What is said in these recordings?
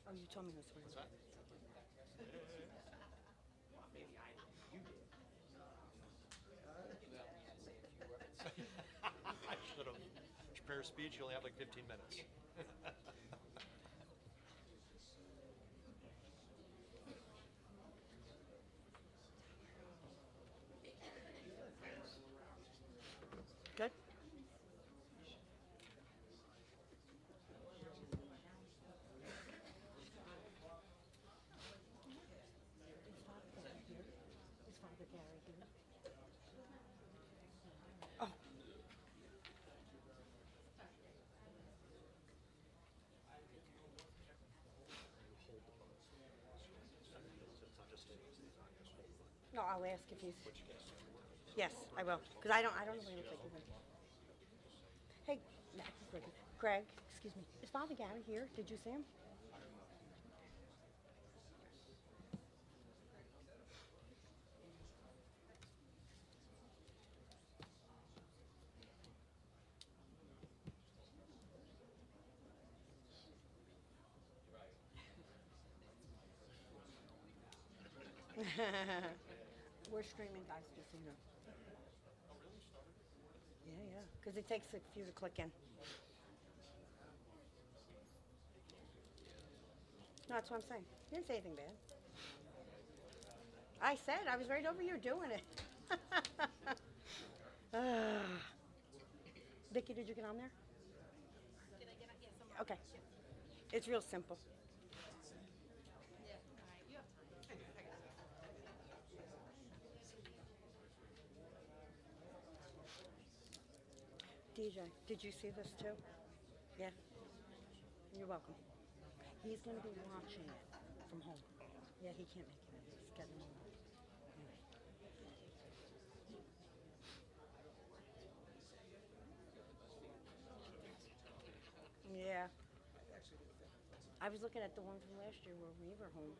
Oh, you told me this one. What's that? I should have. Prepare speech, you only have like 15 minutes. Good? Is Father Gary here? Oh, Hold the phone. It's not just sitting, it's on just hold the phone. no, I'll ask if he's. Which case, Yes, I will. Because I don't know what he looks like. Either. Hey, Greg, excuse me. Is Father Gary here? Did you see him? We're streaming, guys, just so you know. Yeah, yeah. Because it takes a few to click in. No, that's what I'm saying. You didn't say anything bad. I said I was right over here doing it. Vicky, did you get on there? Did I get it? Yes, I'm Okay. It's real simple. Yeah. All right. You have time. I got it. DJ, did you see this too? Yeah. You're welcome. He's going to be watching it from home. Yeah, he can't make it. He's getting on. Yeah. I was looking at the one from last year where we were home.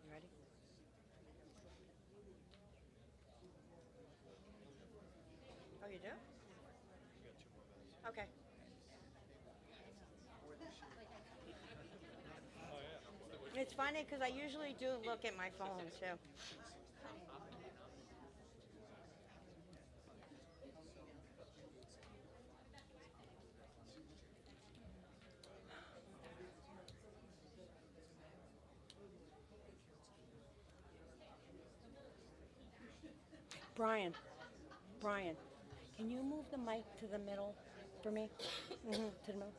You ready? Oh, you do? Okay. It's funny because I usually do look at my phone too. Brian, Brian, can you move the mic to the middle for me? To the middle.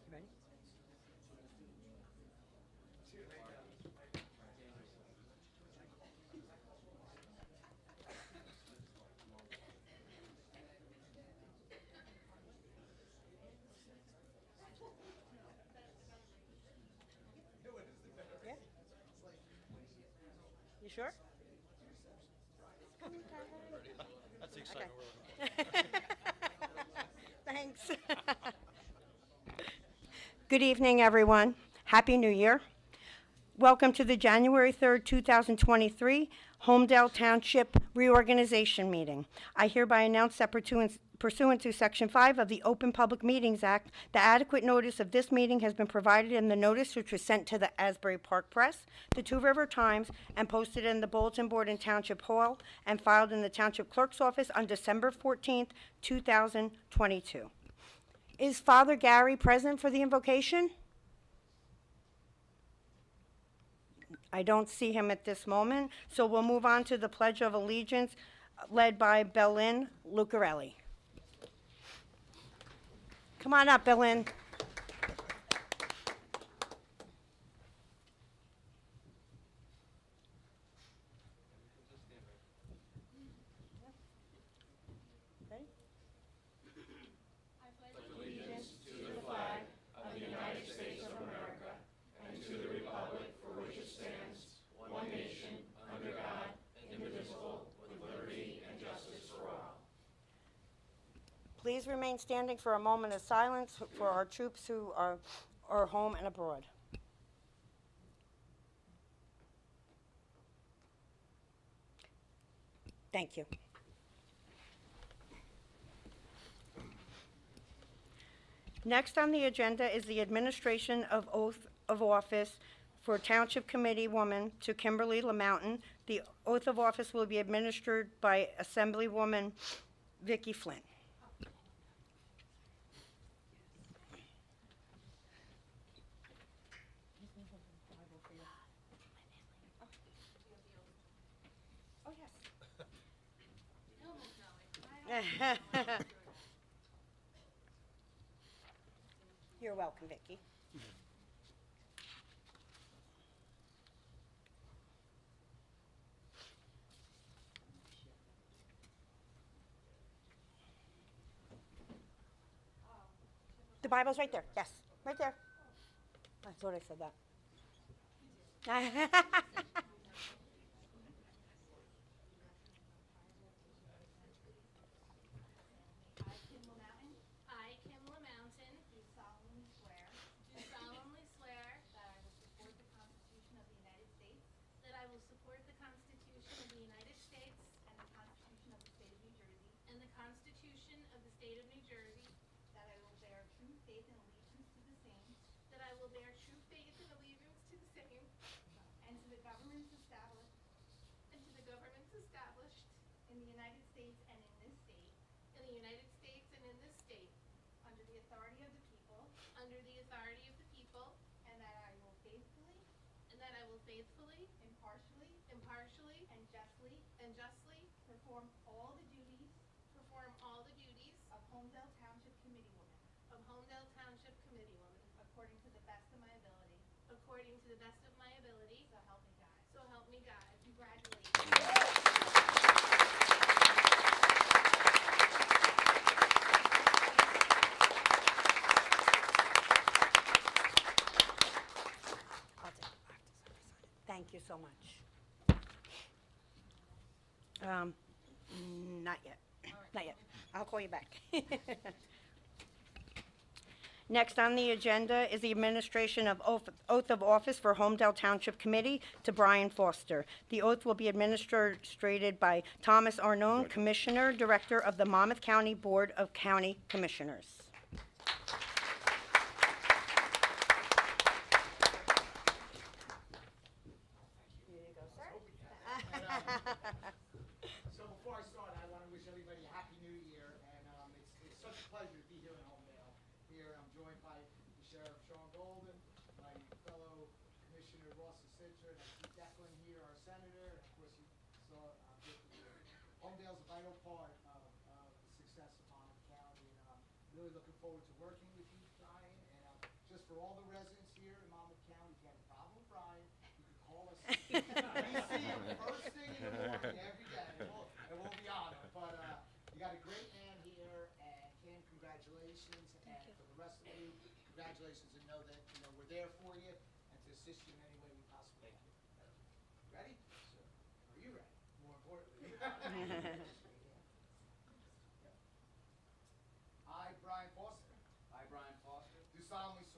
You ready? Yeah. You sure? the excitement we're looking for. Thanks. Good evening, everyone. Happy New Year. Welcome to the January 3rd, 2023 Holmdel Township Reorganization Meeting. I hereby announce that pursuant to Section 5 of the Open Public Meetings Act, the adequate notice of this meeting has been provided in the notice which was sent to the Asbury Park Press, the Two River Times, and posted in the bulletin board in Township Hall and filed in the Township Clerk's office on December 14th, 2022. Is Father Gary present for the invocation? I don't see him at this moment, so we'll move on to the Pledge of Allegiance led by Belen Lucarelli. Come on up, Belen. Ready? Please remain standing for a moment of silence for our troops who are home and abroad. Thank you. Next on the agenda is the administration of oath of office for Township Committee Woman to Kimberly LaMountain. The oath of office will be administered by Assemblywoman Vicki Flynn. Oh, yes. You're welcome, Vicki. The Bible's right there. Yes, right there. I thought I said that. I, Kim LaMountain, do solemnly swear that I will support the Constitution of the United States and the Constitution of the State of New Jersey, that I will bear true faith and allegiance to the same, and to the governments established in the United States and in this state, under the authority of the people, and that I will faithfully, impartially, and justly perform all the duties of Holmdel Township Committee Woman according to the best of my ability. So help me God. Congratulations. I'll take it. Thank you so much. Not yet. Not yet. I'll call you back. Next on the agenda is the administration of oath of office for Holmdel Township Committee to Brian Foster. The oath will be administered by Thomas Arnone, Commissioner, Director of the Monmouth County Board of County Commissioners. Here you go, sir. So before I start, I want to wish everybody a Happy New Year, and it's such a pleasure to be here in Holmdel. Here I'm joined by the Sheriff Sean Golden, my fellow Commissioner Ross Citzer, and Keith Declan here, our Senator, and of course you saw Dick here. Holmdel's a vital part of the success of Monmouth County, and I'm really looking forward to working with you, Brian, and just for all the residents here in Monmouth County, if you have a problem with Brian, you can call us. We see him first thing in the morning every day, and we'll be on him. But you got a great man here, and Kim, congratulations, and for the rest of you, congratulations, and know that we're there for you and to assist you in any way we possibly can. Ready? Are you ready? More importantly.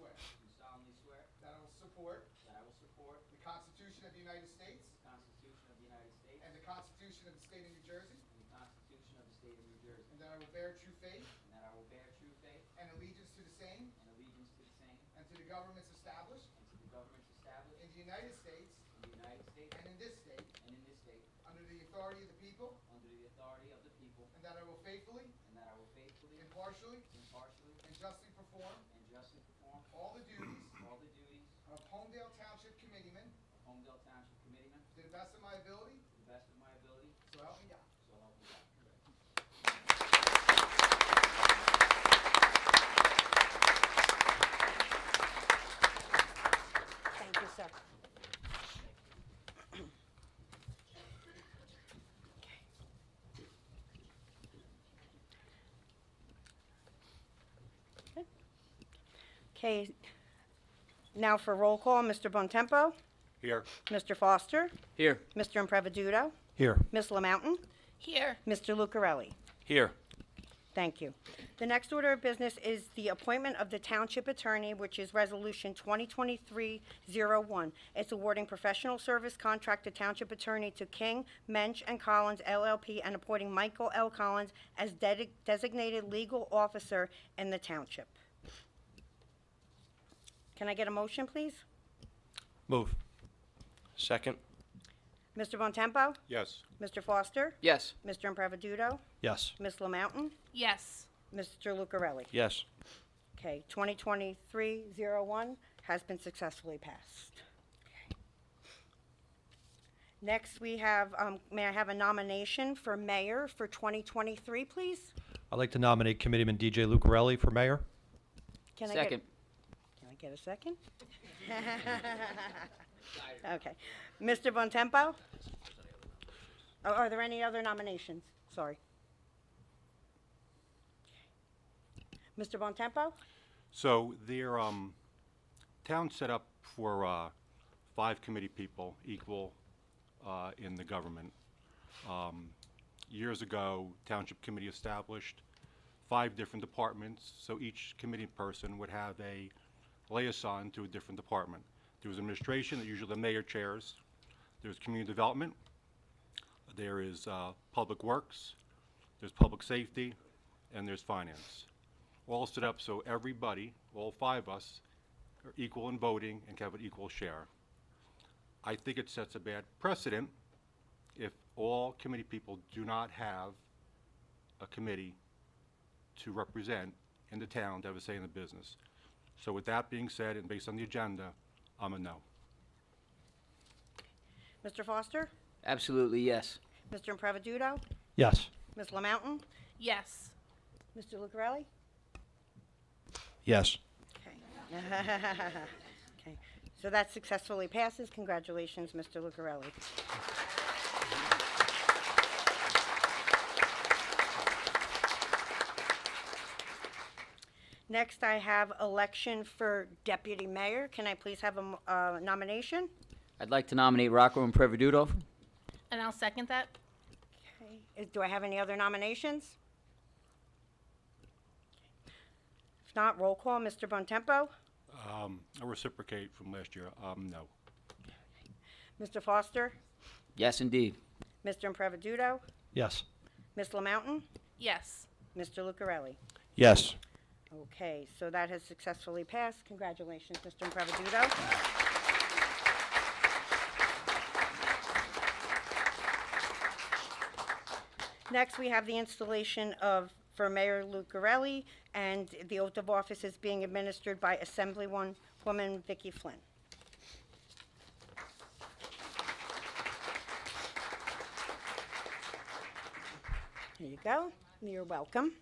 swear do solemnly swear that I will support that I will support the Constitution of the United States the Constitution of the United States and the Constitution of the State of New Jersey, and the Constitution of the State of New Jersey, and that I will bear true faith and that I will bear true faith and allegiance to the same and allegiance to the same and to the governments established and to the governments established in the United States in the United States and in this state and in this state under the authority of the people, under the authority of the people, and that I will faithfully, and that I will faithfully, impartially, impartially, and justly perform and justly perform all the duties all the duties of Holmdel Township Committeeman of Holmdel Township Committeeman to the best of my ability, to the best of my ability, so help me God. so help me God. Thank you, sir. Okay, now for roll call, Mr. Bontempo, Here. Mr. Foster, Here. Mr. Impreviduto, Here. Ms. Lamountain, Here. Mr. Lucarelli. Here. Thank you. The next order of business is the appointment of the Township Attorney, which is Resolution 2023-01. It's awarding professional service contract to Township Attorney to King, Mensch, and Collins LLP and appointing Michael L. Collins as designated legal officer in the Township. Can I get a motion, please? Move. Second. Mr. Bontempo? Yes. Mr. Foster? Yes. Mr. Impreviduto? Yes. Ms. Lamountain? Yes. Mr. Lucarelli? Yes. Okay, 2023-01 has been successfully passed. Okay. Next, we have, may I have a nomination for mayor for 2023, please? I'd like to nominate Committeeman DJ Lucarelli for mayor. Can I Second. Can I get a second? Okay. Mr. Bontempo? Oh, are there any other nominations? Sorry. Mr. Bontempo? So their town set up for 5 committee people, equal in the government. Years ago, Township Committee established 5 different departments, so each committee person would have a liaison to a different department. There was administration that usually the mayor chairs. There's community development. There is public works. There's public safety, and there's finance. All set up so everybody, all 5 of us, are equal in voting and have an equal share. I think it sets a bad precedent if all committee people do not have a committee to represent in the town to have a say in the business. So with that being said, and based on the agenda, I'm a no. Mr. Foster? Absolutely yes. Mr. Impreviduto? Yes. Ms. Lamountain? Yes. Mr. Lucarelli? Yes. Okay. Okay, so that successfully passes. Congratulations, Mr. Lucarelli. Next, I have election for deputy mayor. Can I please have a nomination? I'd like to nominate Rocco Impreviduto. And I'll second that. Okay, do I have any other nominations? If not, roll call, Mr. Bontempo? I reciprocate from last year, no. Mr. Foster? Yes, indeed. Mr. Impreviduto? Yes. Ms. Lamountain? Yes. Mr. Lucarelli? Yes. Okay, so that has successfully passed. Congratulations, Mr. Impreviduto. Next, we have the installation for Mayor Lucarelli, and the oath of office is being administered by Assemblywoman Vicki Flynn. Here you go. You're welcome.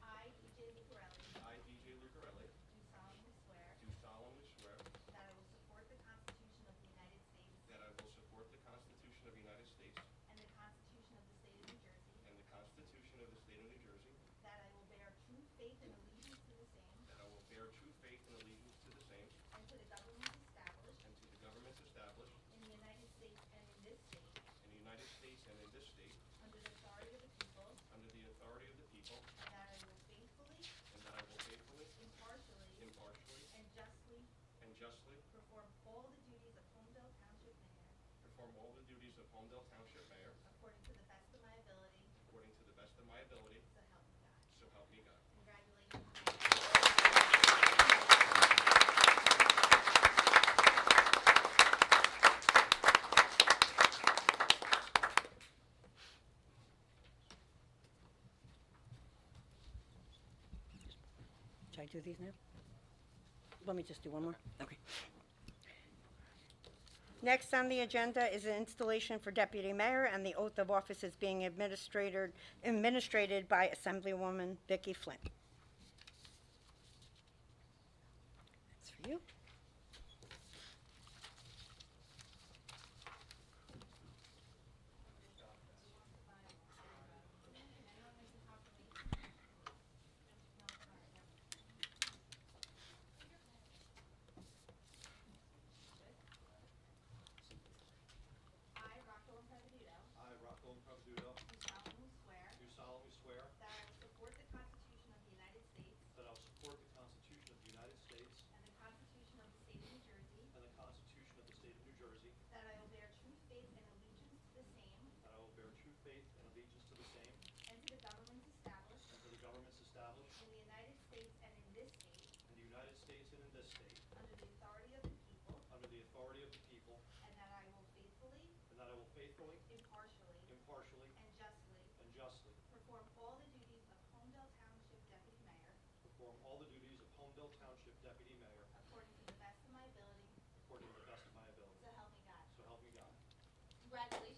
I, DJ Lucarelli, I, DJ Lucarelli, do solemnly swear do solemnly swear that I will support the Constitution of the United States that I States and in this state, under the authority of the people, under the authority of the people, and that I will faithfully, and that I will faithfully, impartially, impartially, and justly and justly perform all the duties of Holmdel Township Mayor perform all the duties of Holmdel Township Mayor according to the best of my ability, according to the best of my ability, so help me God. so help me God. Congratulations. Should I do these now? Let me just do one more. Okay. Next on the agenda is an installation for deputy mayor, and the oath of office is being administered by Assemblywoman Vicki Flynn. That's for you. I, Rocco Impreviduto, I, Rocco Impreviduto, do solemnly swear do solemnly swear that I will support the Constitution of the United States that I will support the Constitution of the United States and the Constitution of the State of New Jersey, and the Constitution of the State of New Jersey, that I will bear true faith and allegiance to the same that I will bear true faith and allegiance to the same and to the governments established and to the governments established in the United States and in this state in the United States and in this state, under the authority of the people, under the authority of the people, and that I will faithfully, and that I will faithfully, impartially, impartially, and justly and justly perform all the duties of Holmdel Township Deputy Mayor perform all the duties of Holmdel Township Deputy Mayor according to the best of my ability, according to the best of my ability. so help me God. So help me God. Congratulations.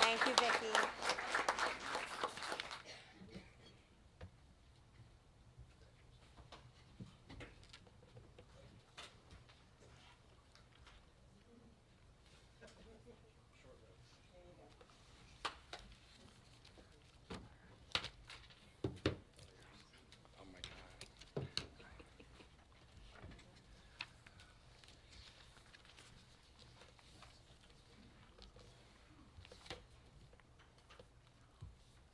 Thank you, Vicki.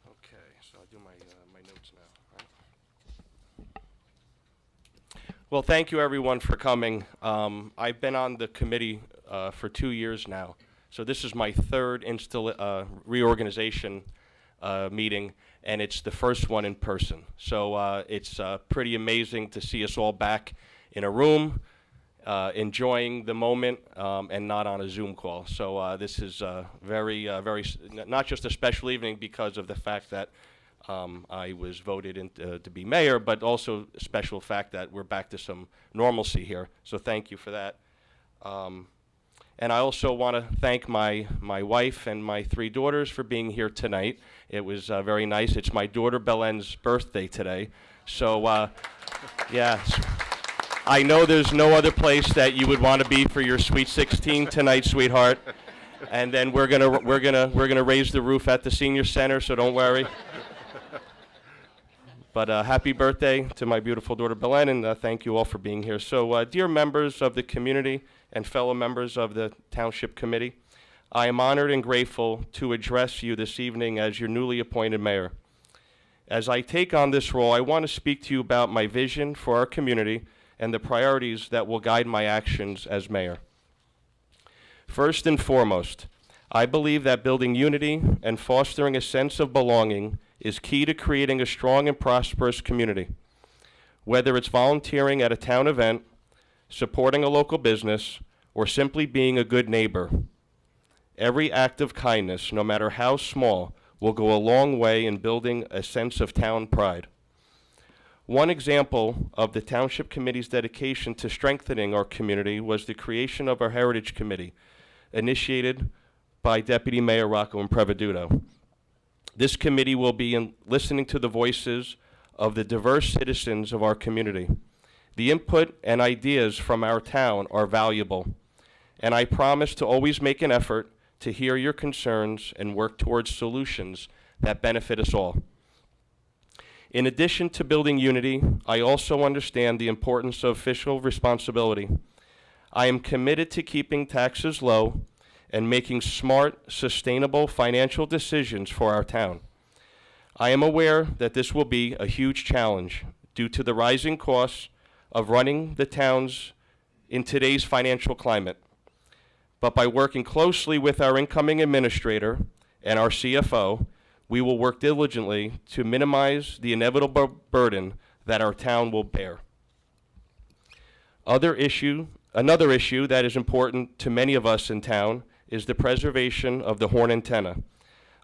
Okay, so I'll do my notes now, right? Well, thank you everyone for coming. I've been on the committee for 2 years now, so this is my third reorganization meeting, and it's the first one in person. So it's pretty amazing to see us all back in a room, enjoying the moment, and not on a Zoom call. So this is not just a special evening because of the fact that I was voted in to be mayor, but also a special fact that we're back to some normalcy here. So thank you for that. And I also want to thank my wife and my 3 daughters for being here tonight. It was very nice. It's my daughter Belen's birthday today. So, yeah. I know there's no other place that you would want to be for your sweet 16 tonight, sweetheart. And then we're gonna raise the roof at the senior center, so don't worry. But happy birthday to my beautiful daughter Belen, and thank you all for being here. So, dear members of the community and fellow members of the Township Committee, I am honored and grateful to address you this evening as your newly appointed mayor. As I take on this role, I want to speak to you about my vision for our community and the priorities that will guide my actions as mayor. First and foremost, I believe that building unity and fostering a sense of belonging is key to creating a strong and prosperous community. Whether it's volunteering at a town event, supporting a local business, or simply being a good neighbor, every act of kindness, no matter how small, will go a long way in building a sense of town pride. One example of the Township Committee's dedication to strengthening our community was the creation of our Heritage Committee, initiated by Deputy Mayor Rocco Impreviduto. This committee will be listening to the voices of the diverse citizens of our community. The input and ideas from our town are valuable, and I promise to always make an effort to hear your concerns and work towards solutions that benefit us all. In addition to building unity, I also understand the importance of fiscal responsibility. I am committed to keeping taxes low and making smart, sustainable financial decisions for our town. I am aware that this will be a huge challenge due to the rising costs of running the towns in today's financial climate. But by working closely with our incoming administrator and our CFO, we will work diligently to minimize the inevitable burden that our town will bear. Another issue that is important to many of us in town is the preservation of the horn antenna.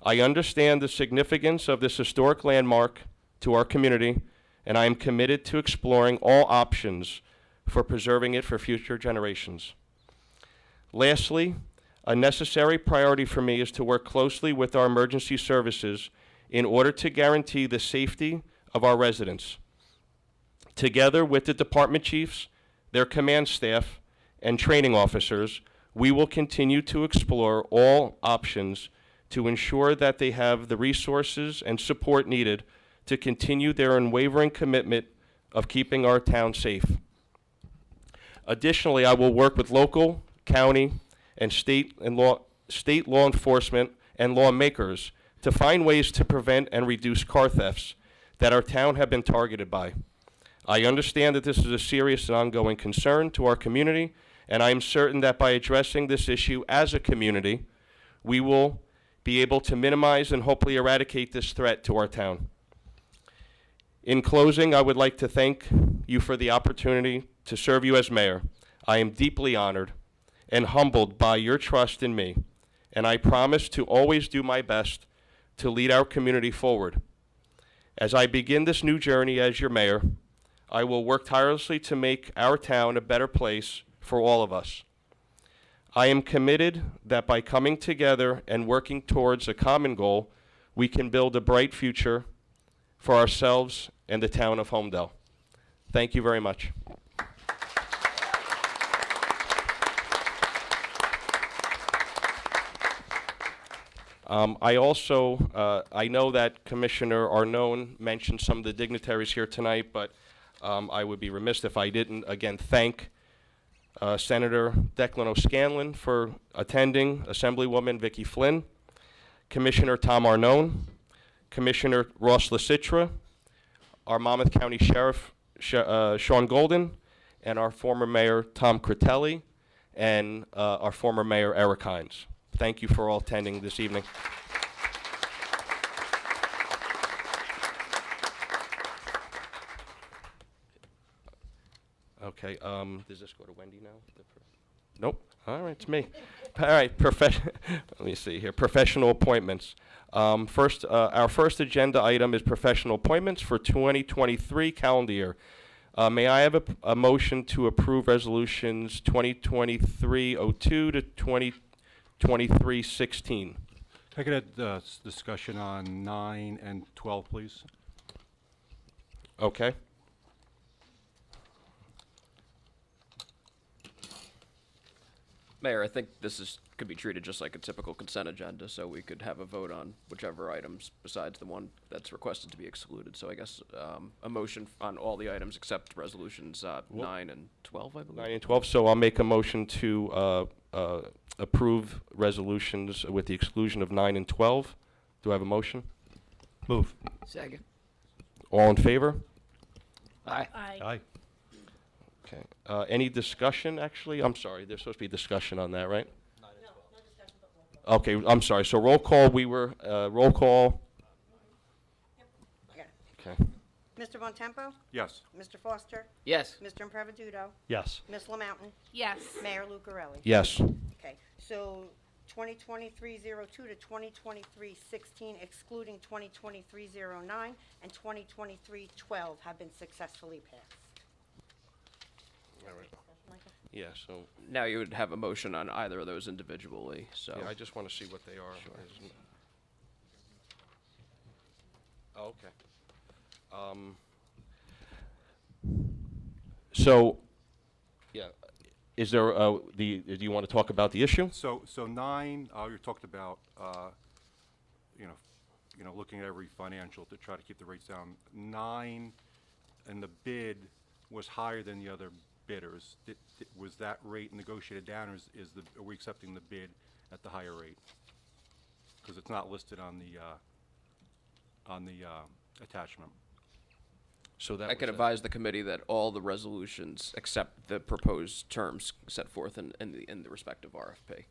I understand the significance of this historic landmark to our community, and I am committed to exploring all options for preserving it for future generations. Lastly, a necessary priority for me is to work closely with our emergency services in order to guarantee the safety of our residents. Together with the department chiefs, their command staff, and training officers, we will continue to explore all options to ensure that they have the resources and support needed to continue their unwavering commitment of keeping our town safe. Additionally, I will work with local, county, and state law enforcement and lawmakers to find ways to prevent and reduce car thefts that our town have been targeted by. I understand that this is a serious and ongoing concern to our community, and I am certain that by addressing this issue as a community, we will be able to minimize and hopefully eradicate this threat to our town. In closing, I would like to thank you for the opportunity to serve you as mayor. I am deeply honored and humbled by your trust in me, and I promise to always do my best to lead our community forward. As I begin this new journey as your mayor, I will work tirelessly to make our town a better place for all of us. I am committed that by coming together and working towards a common goal, we can build a bright future for ourselves and the town of Holmdel. Thank you very much. I also, I know that Commissioner Arnone mentioned some of the dignitaries here tonight, but I would be remiss if I didn't, again, thank Senator Declan O'Scanlan for attending, Assemblywoman Vicky Flynn, Commissioner Tom Arnone, Commissioner Ross LaCitra, our Monmouth County Sheriff Sean Golden, and our former Mayor Tom Critelli, and our former Mayor Eric Hines. Thank you for all attending this evening. Okay, does this go to Wendy now? Nope. All right, it's me. All right, let me see here. Professional appointments. First, our first agenda item is professional appointments for 2023 calendar year. May I have a motion to approve resolutions 2023-02 to 2023-16? I could have discussion on 9 and 12, please. Okay. Mayor, I think this could be treated just like a typical consent agenda, so we could have a vote on whichever items besides the one that's requested to be excluded. So I guess a motion on all the items except resolutions 9 and 12, I believe. 9 and 12, so I'll make a motion to approve resolutions with the exclusion of 9 and 12. Do I have a motion? Move. Second. All in favor? Aye. Aye. Okay. Any discussion, actually? I'm sorry, there's supposed to be discussion on that, right? Okay, I'm sorry. So roll call, roll call. Okay. Mr. Bontempo? Yes. Mr. Foster? Yes. Mr. Impreviduto? Yes. Ms. LaMountain? Yes. Mayor Lucarelli? Yes. Okay, so 2023-02 to 2023-16, excluding 2023-09, and 2023-12 have been successfully passed. All right. Yeah, so Now you would have a motion on either of those individually, so. yeah, I just want to see what they are. Oh, okay. So, yeah, is there, do you want to talk about the issue? So 9, you talked about, looking at every financial to try to keep the rates down. 9, and the bid was higher than the other bidders. Was that rate negotiated down, or are we accepting the bid at the higher rate? Because it's not listed on the attachment. So that I can was advise the committee that all the resolutions accept the proposed terms set forth in the respective RFP.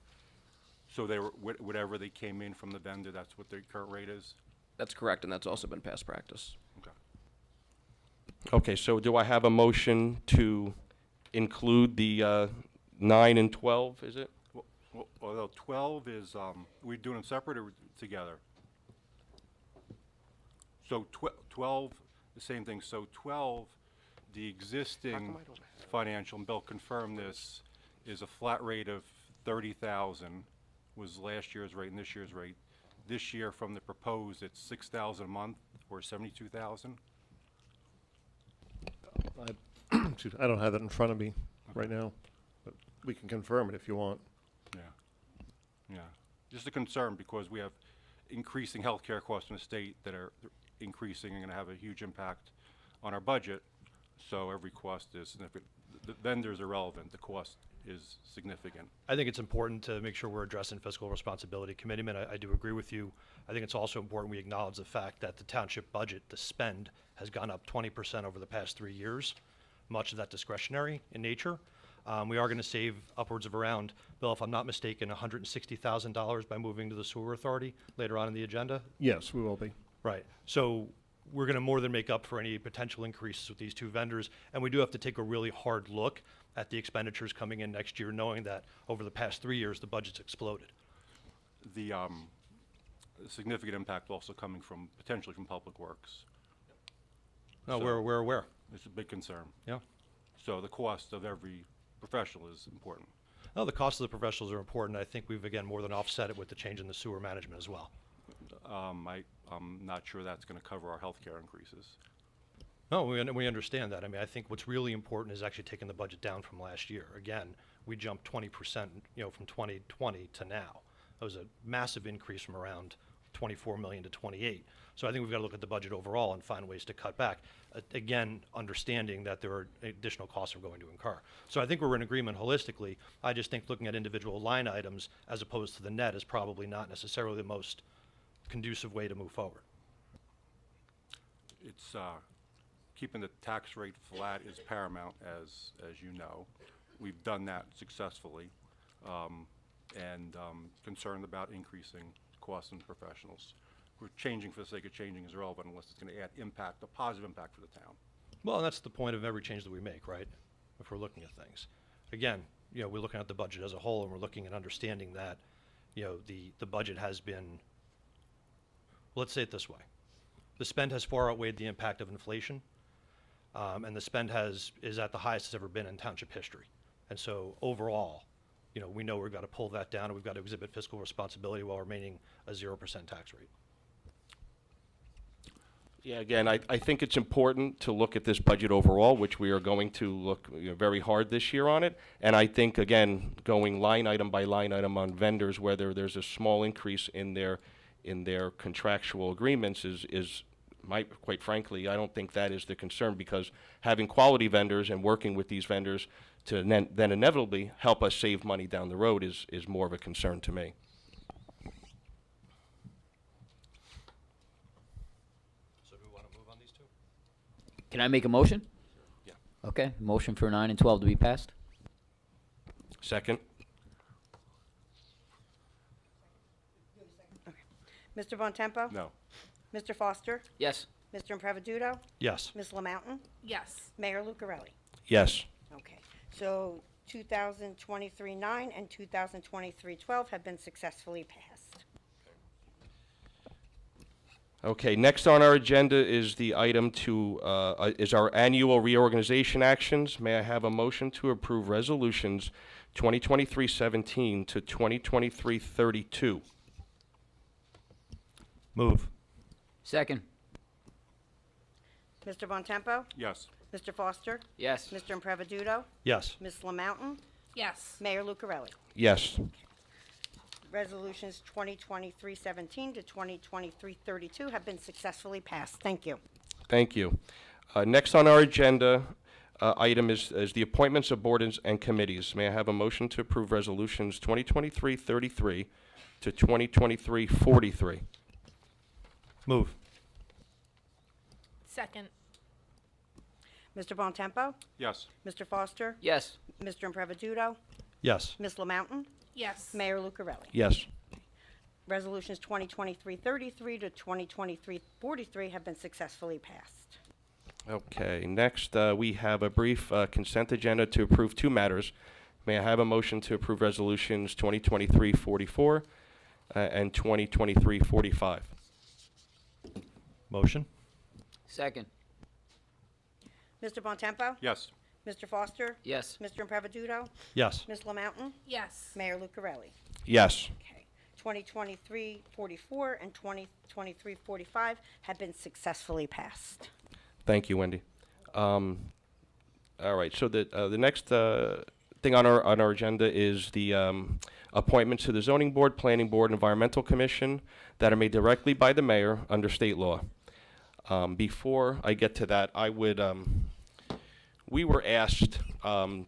So they were, whatever they came in from the vendor, that's what their current rate is? That's correct, and that's also been past practice. Okay. Okay, so do I have a motion to include the 9 and 12, is it? Well, although 12 is, we doing them separate or together? So 12, the same thing. So 12, the existing financial, and Bill confirmed this, is a flat rate of 30,000, was last year's rate and this year's rate. This year, from the proposed, it's 6,000 a month, or 72,000. I don't have that in front of me right now, but we can confirm it if you want. Yeah. Yeah. Just a concern, because we have increasing healthcare costs in the state that are increasing and going to have a huge impact on our budget. So every cost is significant. The vendors are relevant. The cost is significant. I think it's important to make sure we're addressing fiscal responsibility. Committeeman, I do agree with you. I think it's also important we acknowledge the fact that the township budget, the spend, has gone up 20% over the past 3 years, much of that discretionary in nature. We are going to save upwards of around, Bill, if I'm not mistaken, $160,000 by moving to the sewer authority later on in the agenda. Yes, we will be. Right. So we're going to more than make up for any potential increases with these two vendors. And we do have to take a really hard look at the expenditures coming in next year, knowing that over the past 3 years, the budget's exploded. The significant impact also coming from, potentially from Public Works. No, So- we're aware. It's a big concern. Yeah. So the cost of every professional is important. No, the cost of the professionals are important. I think we've, again, more than offset it with the change in the sewer management as well. I'm not sure that's going to cover our healthcare increases. No, we understand that. I mean, I think what's really important is actually taking the budget down from last year. Again, we jumped 20%, from 2020 to now. That was a massive increase from around 24 million to 28. So I think we've got to look at the budget overall and find ways to cut back. Again, understanding that there are additional costs we're going to incur. So I think we're in agreement holistically. I just think looking at individual line items as opposed to the net is probably not necessarily the most conducive way to move forward. It's keeping the tax rate flat is paramount, as you know. We've done that successfully, and concerned about increasing costs in professionals. We're changing for the sake of changing is irrelevant unless it's going to add impact, a positive impact for the town. Well, and that's the point of every change that we make, right? If we're looking at things. Again, we're looking at the budget as a whole, and we're looking at understanding that, the budget has been, let's say it this way. The spend has far outweighed the impact of inflation, and the spend is at the highest it's ever been in township history. And so overall, we know we've got to pull that down, and we've got to exhibit fiscal responsibility while remaining a 0% tax rate. Yeah, again, I think it's important to look at this budget overall, which we are going to look very hard this year on it. And I think, again, going line item by line item on vendors, whether there's a small increase in their contractual agreements quite frankly, I don't think that is the concern, because having quality vendors and working with these vendors to then inevitably help us save money down the road is more of a concern to me. So do we want to move on these two? Can I make a motion? Yeah. Okay, motion for 9 and 12 to be passed? Second? Mr. Bontempo? No. Mr. Foster? Yes. Mr. Impreviduto? Yes. Ms. LaMountain? Yes. Mayor Lucarelli? Yes. Okay, so 2023-9 and 2023-12 have been successfully passed. Okay, next on our agenda is the item is our annual reorganization actions. May I have a motion to approve resolutions 2023-17 to 2023-32? Move. Second? Mr. Bontempo? Yes. Mr. Foster? Yes. Mr. Impreviduto? Yes. Ms. LaMountain? Yes. Mayor Lucarelli? Yes. Resolutions 2023-17 to 2023-32 have been successfully passed. Thank you. Thank you. Next on our agenda item is the appointments of boards and committees. May I have a motion to approve resolutions 2023-33 to 2023-43? Move. Second. Mr. Bontempo? Yes. Mr. Foster? Yes. Mr. Impreviduto? Yes. Ms. Lamountain? Yes. Mayor Lucarelli? Yes. Resolutions 2023-33 to 2023-43 have been successfully passed. Okay, next, we have a brief consent agenda to approve two matters. May I have a motion to approve resolutions 2023-44 and 2023-45? Motion? Second. Mr. Bontempo? Yes. Mr. Foster? Yes. Mr. Impreviduto? Yes. Ms. Lamountain? Yes. Mayor Lucarelli? Yes. Okay. 2023-44 and 2023-45 have been successfully passed. Thank you, Wendy. All right, so the next thing on our agenda is the appointments to the Zoning Board, Planning Board, Environmental Commission that are made directly by the mayor under state law. Before I get to that, we were asked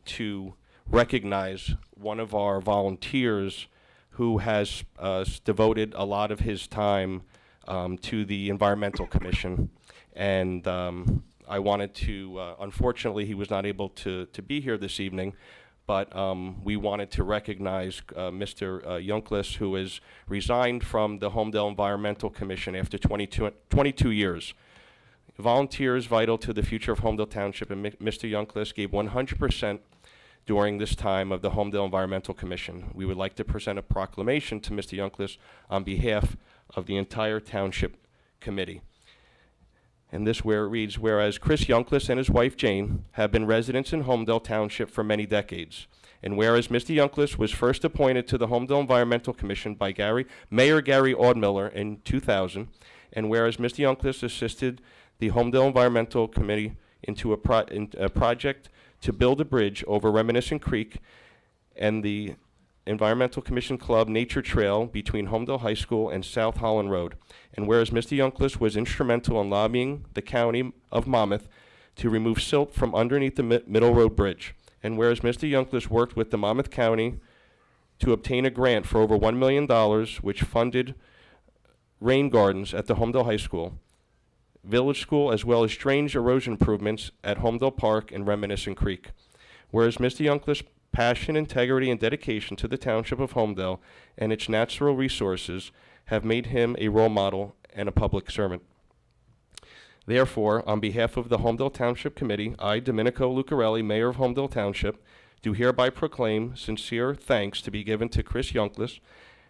to recognize one of our volunteers who has devoted a lot of his time to the Environmental Commission. And I wanted to, unfortunately, he was not able to be here this evening, but we wanted to recognize Mr. Youngkless, who has resigned from the Holmdel Environmental Commission after 22 years. Volunteer is vital to the future of Holmdel Township, and Mr. Youngkless gave 100% during this time of the Holmdel Environmental Commission. We would like to present a proclamation to Mr. Youngkless on behalf of the entire Township Committee. And this where it reads, whereas Chris Youngkless and his wife Jane have been residents in Holmdel Township for many decades, and whereas Mr. Youngkless was first appointed to the Holmdel Environmental Commission by Mayor Gary Audmiller in 2000, and whereas Mr. Youngkless assisted the Holmdel Environmental Committee into a project to build a bridge over Reminiscent Creek and the Environmental Commission Club Nature Trail between Holmdel High School and South Holland Road. And whereas Mr. Youngkless was instrumental in lobbying the county of Monmouth to remove silt from underneath the Middle Road Bridge. And whereas Mr. Youngkless worked with the Monmouth County to obtain a grant for over $1 million, which funded rain gardens at the Holmdel High School, Village School, as well as drainage erosion improvements at Holmdel Park and Reminiscent Creek. Whereas Mr. Youngkless' passion, integrity, and dedication to the Township of Holmdel and its natural resources have made him a role model and a public servant. Therefore, on behalf of the Holmdel Township Committee, I, Domenico Lucarelli, Mayor of Holmdel Township, do hereby proclaim sincere thanks to be given to Chris Youngkless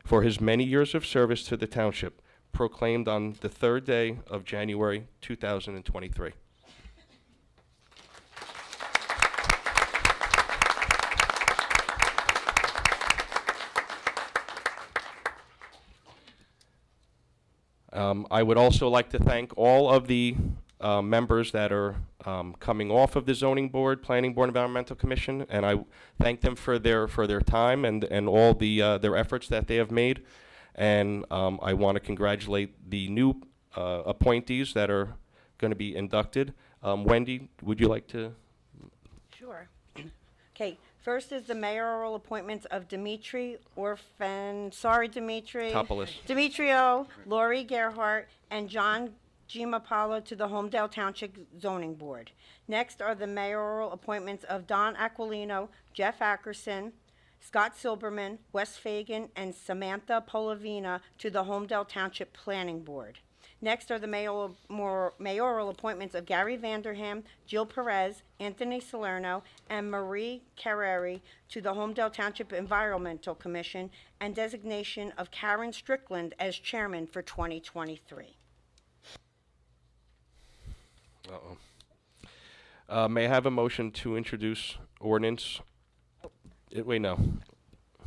for his many years of service to the Township, proclaimed on the 3rd day of January 2023. I would also like to thank all of the members that are coming off of the Zoning Board, Planning Board, Environmental Commission, and I thank them for their time and all the their efforts that they have made. And I want to congratulate the new appointees that are going to be inducted. Wendy, would you like to? Sure. Okay, first is the mayoral appointments of Demetrio, Lori Gerhart, and John Giamapalo to the Holmdel Township Zoning Board. Next are the mayoral appointments of Don Aquilino, Jeff Ackerson, Scott Silberman, Wes Fagan, and Samantha Polavina to the Holmdel Township Planning Board. Next are the mayoral appointments of Gary Vanderham, Jill Perez, Anthony Salerno, and Marie Carreri to the Holmdel Township Environmental Commission, and designation of Karen Strickland as chairman for 2023. May I have a motion to introduce ordinance? Wait, no.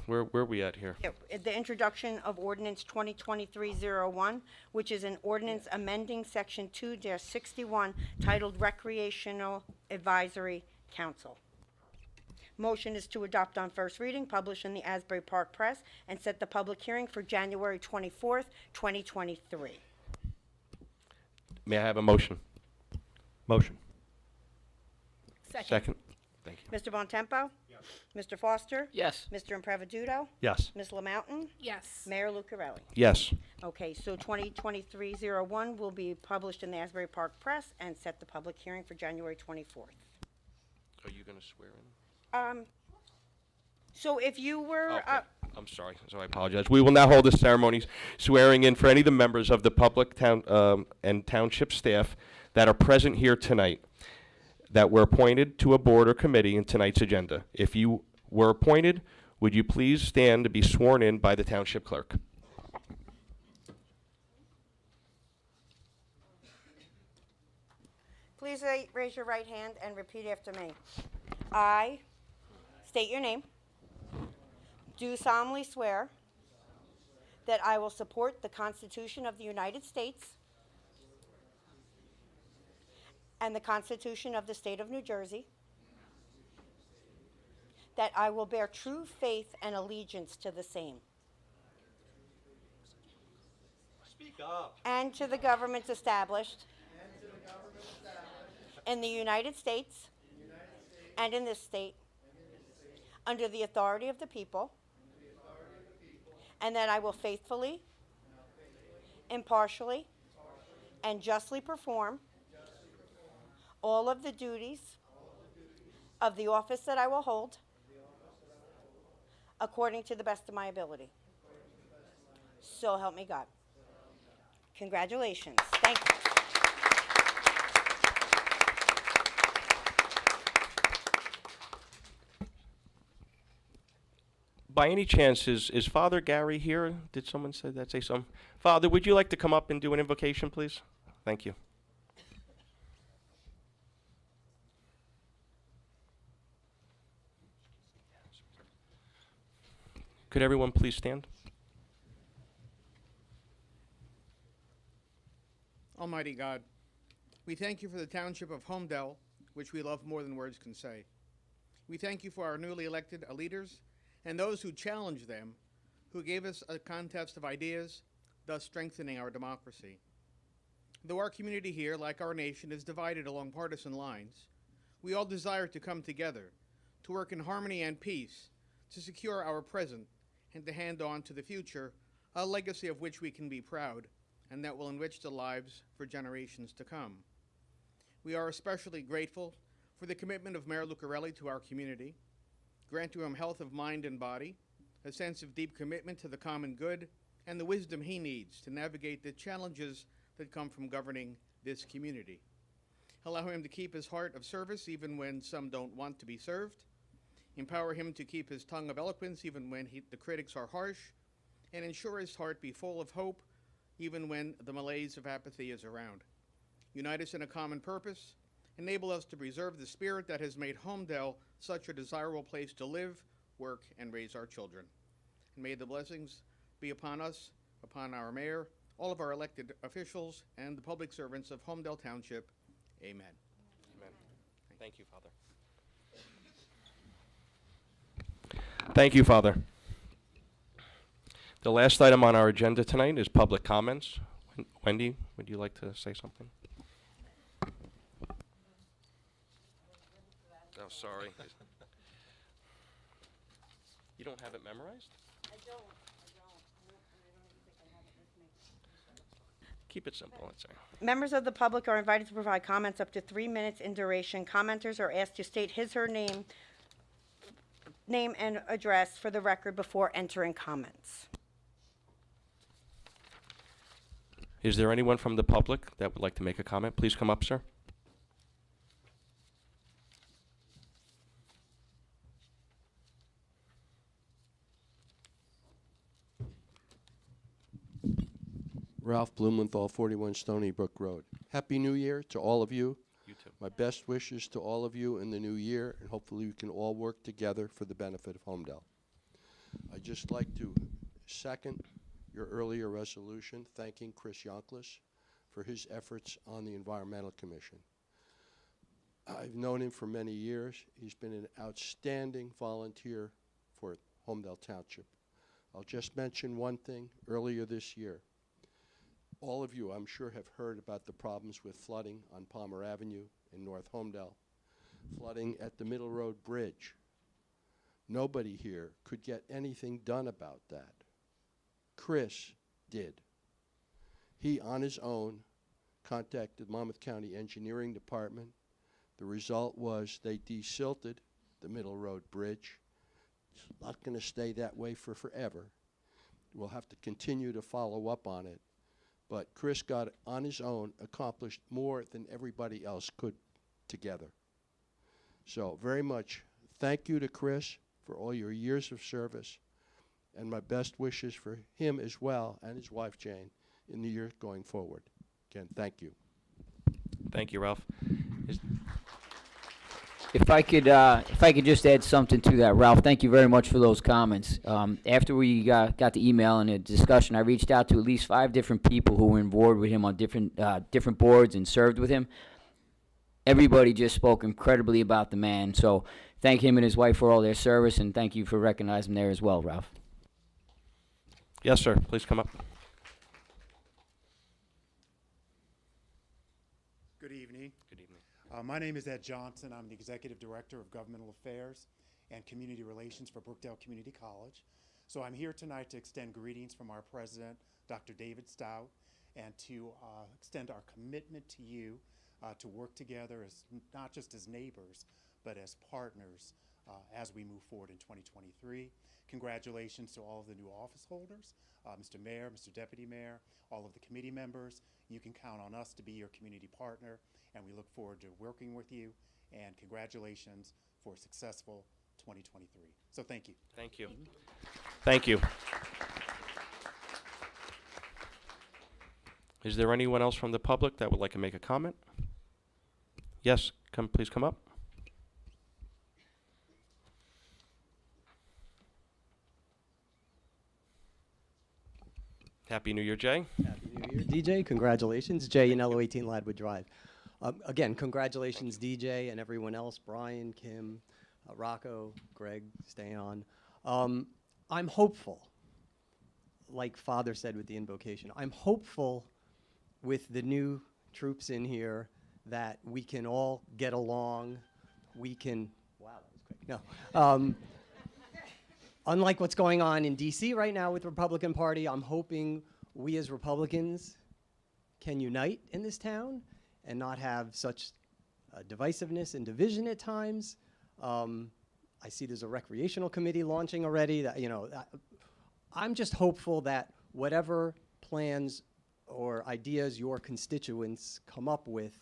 Where are we at here? Yeah, the introduction of ordinance 2023-01, which is an ordinance amending section 2-61 titled Recreational Advisory Council. Motion is to adopt on first reading, publish in the Asbury Park Press, and set the public hearing for January 24th, 2023. May I have a motion? Motion. Second. Thank you. Mr. Bontempo? Yes. Mr. Foster? Yes. Mr. Impreviduto? Yes. Ms. Lamountain? Yes. Mayor Lucarelli? Yes. Okay, so 2023-01 will be published in the Asbury Park Press and set the public hearing for January 24th. Are you going to swear in? So if you were, Okay. I'm sorry, so I apologize. We will now hold the ceremony swearing in for any of the members of the public town and township staff that are present here tonight that were appointed to a board or committee in tonight's agenda. If you were appointed, would you please stand to be sworn in by the township clerk? please raise your right hand and repeat after me. I state your name. Do solemnly swear that I will support the Constitution of the United States and the Constitution of the State of New Jersey, that I will bear true faith and allegiance to the same, Speak up. and to the governments established in the United States and in this state under the authority of the people, and that I will faithfully, impartially, and justly perform all of the duties of the office that I will hold according to the best of my ability. So help me God. Congratulations. Thank you. By any chance, is Father Gary here? Did someone say something? Father, would you like to come up and do an invocation, please? Thank you. Could everyone please stand? Almighty God, we thank you for the township of Holmdel, which we love more than words can say. We thank you for our newly elected leaders and those who challenge them, who gave us a contest of ideas, thus strengthening our democracy. Though our community here, like our nation, is divided along partisan lines, we all desire to come together, to work in harmony and peace, to secure our present, and to hand on to the future a legacy of which we can be proud, and that will enrich the lives for generations to come. We are especially grateful for the commitment of Mayor Lucarelli to our community. Grant to him health of mind and body, a sense of deep commitment to the common good, and the wisdom he needs to navigate the challenges that come from governing this community. Allow him to keep his heart of service even when some don't want to be served. Empower him to keep his tongue of eloquence even when the critics are harsh, and ensure his heart be full of hope even when the malaise of apathy is around. Unite us in a common purpose. Enable us to preserve the spirit that has made Holmdel such a desirable place to live, work, and raise our children. And may the blessings be upon us, upon our mayor, all of our elected officials, and the public servants of Holmdel Township. Amen. Amen. Thank you, Father. Thank you, Father. The last item on our agenda tonight is public comments. Wendy, would you like to say something? Oh, sorry. You don't have it memorized? I don't. Keep it simple, let's say. Members of the public are invited to provide comments up to 3 minutes in duration. Commenters are asked to state his or her name and address for the record before entering comments. Is there anyone from the public that would like to make a comment? Please come up, sir. Ralph Blumenthal, 41 Stony Brook Road. Happy New Year to all of you. You too. My best wishes to all of you in the new year, and hopefully we can all work together for the benefit of Holmdel. I'd just like to second your earlier resolution thanking Chris Yonklis for his efforts on the Environmental Commission. I've known him for many years. He's been an outstanding volunteer for Holmdel Township. I'll just mention one thing. Earlier this year, all of you, I'm sure, have heard about the problems with flooding on Palmer Avenue in North Holmdel. flooding at the Middle Road Bridge. Nobody here could get anything done about that. Chris did. He, on his own, contacted Monmouth County Engineering Department. The result was they desilted the Middle Road Bridge. It's not going to stay that way for forever. We'll have to continue to follow up on it. But Chris got, on his own, accomplished more than everybody else could together. So very much thank you to Chris for all your years of service, and my best wishes for him as well and his wife Jane in the year going forward. Again, thank you. Thank you, Ralph. If I could just add something to that, Ralph, thank you very much for those comments. After we got the email and the discussion, I reached out to at least 5 different people who were involved with him on different boards and served with him. Everybody just spoke incredibly about the man, so thank him and his wife for all their service, and thank you for recognizing them there as well, Ralph. Yes, sir. Please come up. Good evening. Good evening. My name is Ed Johnson. I'm the Executive Director of Governmental Affairs and Community Relations for Brookdale Community College. So I'm here tonight to extend greetings from our President, Dr. David Stout, and to extend our commitment to you to work together as not just as neighbors, but as partners as we move forward in 2023. Congratulations to all of the new office holders, Mr. Mayor, Mr. Deputy Mayor, all of the committee members. You can count on us to be your community partner, and we look forward to working with you, and congratulations for a successful 2023. So thank you. Thank you. Thank you. Is there anyone else from the public that would like to make a comment? Yes, please come up. Happy New Year, Jay. Happy New Year, DJ. Congratulations. Jay, Yanello 18 Ladwood Drive. Again, congratulations, DJ, and everyone else, Brian, Kim, Rocco, Greg, stay on. I'm hopeful, like Father said with the invocation, I'm hopeful with the new troops in here that we can all get along. We can, wow, that was quick. No. Unlike what's going on in D.C. right now with the Republican Party, I'm hoping we as Republicans can unite in this town and not have such divisiveness and division at times. I see there's a recreational committee launching already. That, I'm just hopeful that whatever plans or ideas your constituents come up with,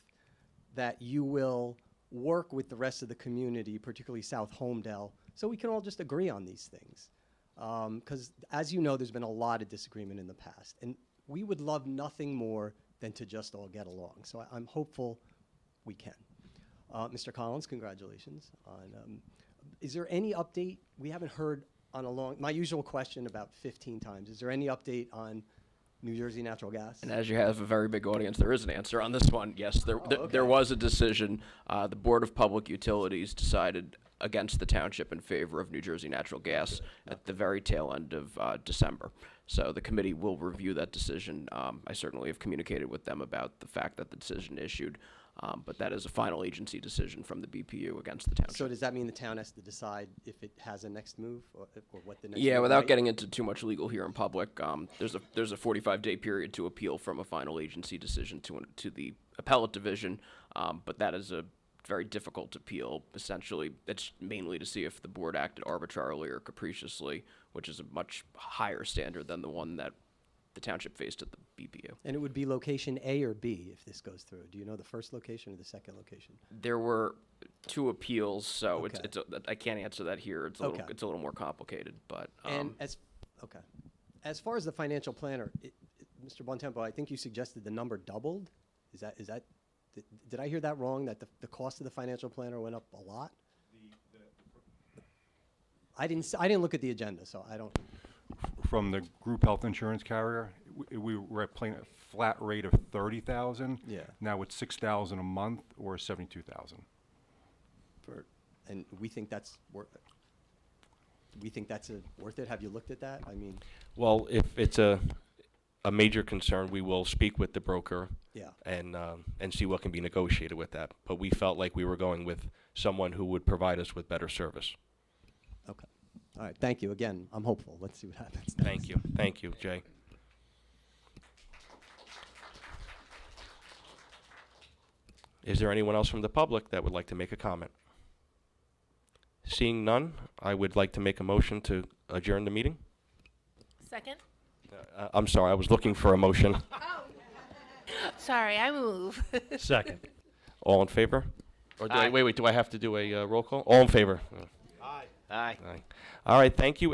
that you will work with the rest of the community, particularly South Holmdel, so we can all just agree on these things. Because as you know, there's been a lot of disagreement in the past, and we would love nothing more than to just all get along. So I'm hopeful we can. Mr. Collins, congratulations. Is there any update? We haven't heard on a long, my usual question about 15 times. Is there any update on New Jersey Natural Gas? And as you have a very big audience, there is an answer on this one. Yes, there was a decision. The Board of Public Utilities decided against the township in favor of New Jersey Natural Gas at the very tail end of December. So the committee will review that decision. I certainly have communicated with them about the fact that the decision issued, but that is a final agency decision from the BPU against the township. So does that mean the town has to decide if it has a next move or what the next Yeah, move without might- getting into too much legal here in public, there's a 45-day period to appeal from a final agency decision to the appellate division, but that is a very difficult appeal. Essentially, it's mainly to see if the board acted arbitrarily or capriciously, which is a much higher standard than the one that the township faced at the BPU. And it would be location A or B if this goes through. Do you know the first location or the second location? There were 2 appeals, so Okay. I can't answer that here. It's a little more complicated, but And as far as the financial planner, Mr. Bontempo, I think you suggested the number doubled. Is that did I hear that wrong? That the cost of the financial planner went up a lot? I didn't look at the agenda, so I don't. From the group health insurance carrier, we were paying a flat rate of $30,000. Yeah. Now it's $6,000 a month or $72,000. And we think that's worth it. We think that's worth it. Have you looked at that? I mean, Well, if it's a a major concern, we will speak with the broker Yeah. and see what can be negotiated with that. But we felt like we were going with someone who would provide us with better service. Okay. All right. Thank you again. I'm hopeful. Let's see what happens. Thank you. Thank you, Jay. Is there anyone else from the public that would like to make a comment? Seeing none, I would like to make a motion to adjourn the meeting. Second? I'm sorry, I was looking for a motion. Sorry, I move. Second. All in favor? Or do Aye. wait, do I have to do a roll call? All in favor? Aye. All right, thank you.